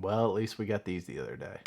Well, at least we got these the other day.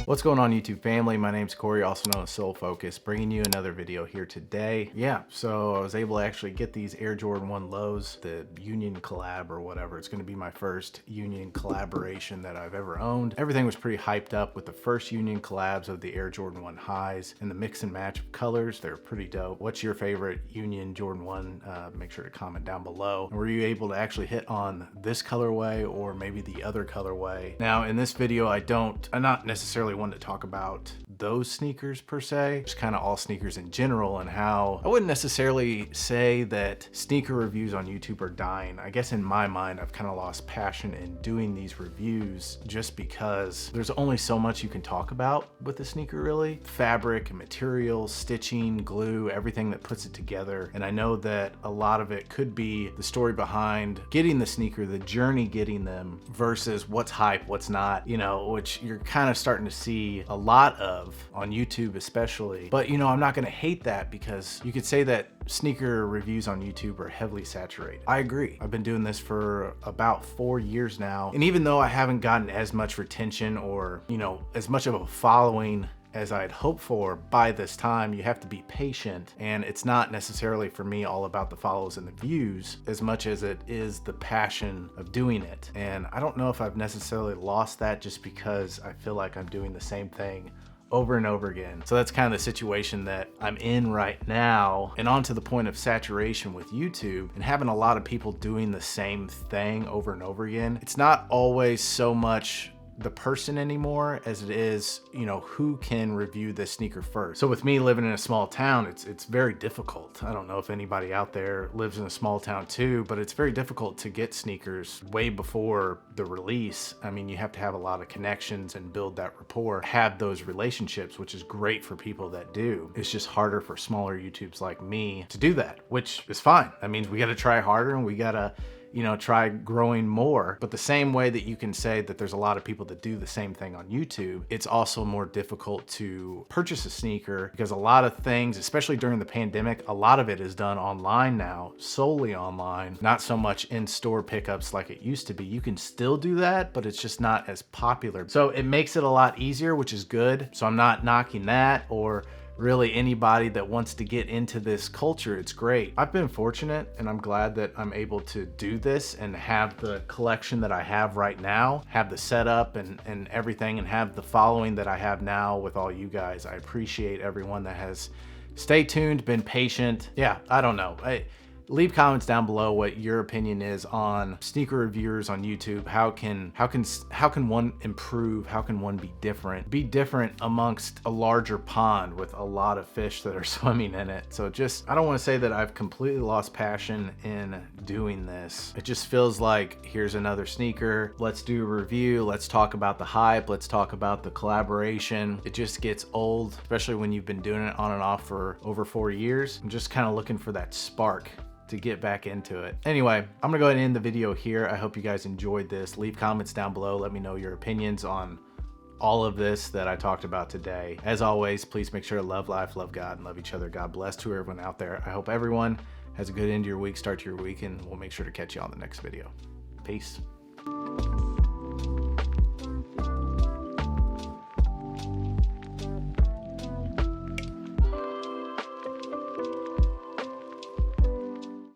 What's going on, YouTube family? My name's Corey, also known as Soul Focus, bringing you another video here today. Yeah, so I was able to actually get these Air Jordan 1 lows, the Union collab or whatever. It's going to be my first Union collaboration that I've ever owned. Everything was pretty hyped up with the first Union collabs of the Air Jordan 1 highs and the mix and match of colors. They're pretty dope. What's your favorite Union Jordan 1? Make sure to comment down below. And were you able to actually hit on this colorway or maybe the other colorway? Now, in this video, I'm not necessarily one to talk about those sneakers per se, just kind of all sneakers in general, and how I wouldn't necessarily say that sneaker reviews on YouTube are dying. I guess in my mind, I've kind of lost passion in doing these reviews just because there's only so much you can talk about with the sneaker, really. Fabric and materials, stitching, glue, everything that puts it together. And I know that a lot of it could be the story behind getting the sneaker, the journey getting them, versus what's hype, what's not, you know, which you're kind of starting to see a lot of on YouTube especially. But you know, I'm not gonna hate that, because you could say that sneaker reviews on YouTube are heavily saturated. I agree. I've been doing this for about 4 years now, and even though I haven't gotten as much retention or, you know, as much of a following as I'd hoped for by this time, you have to be patient. And it's not necessarily for me all about the follows and the views as much as it is the passion of doing it. And I don't know if I've necessarily lost that just because I feel like I'm doing the same thing over and over again. So that's kind of the situation that I'm in right now. And on to the point of saturation with YouTube and having a lot of people doing the same thing over and over again. It's not always so much the person anymore as it is, you know, who can review this sneaker first. So with me living in a small town, it's very difficult. I don't know if anybody out there lives in a small town too, but it's very difficult to get sneakers way before the release. I mean, you have to have a lot of connections and build that rapport, have those relationships, which is great for people that do. It's just harder for smaller YouTubes like me to do that, which is fine. That means we got to try harder and we got to, you know, try growing more. But the same way that you can say that there's a lot of people that do the same thing on YouTube, it's also more difficult to purchase a sneaker, because a lot of things, especially during the pandemic, a lot of it is done online now, solely online, not so much in-store pickups like it used to be. You can still do that, but it's just not as popular. So it makes it a lot easier, which is good. So I'm not knocking that, or really anybody that wants to get into this culture. It's great. I've been fortunate and I'm glad that I'm able to do this and have the collection that I have right now, have the setup and everything, and have the following that I have now with all you guys. I appreciate everyone that has stayed tuned, been patient. Yeah, I don't know. Leave comments down below what your opinion is on sneaker reviewers on YouTube. How can one improve? How can one be different? Be different amongst a larger pond with a lot of fish that are swimming in it. So just, I don't want to say that I've completely lost passion in doing this. It just feels like, here's another sneaker. Let's do a review. Let's talk about the hype. Let's talk about the collaboration. It just gets old, especially when you've been doing it on and off for over 4 years. I'm just kind of looking for that spark to get back into it. Anyway, I'm gonna go ahead and end the video here. I hope you guys enjoyed this. Leave comments down below. Let me know your opinions on all of this that I talked about today. As always, please make sure to love life, love God, and love each other. God bless to everyone out there. I hope everyone has a good end to your week, start to your week, and we'll make sure to catch you on the next video. Peace.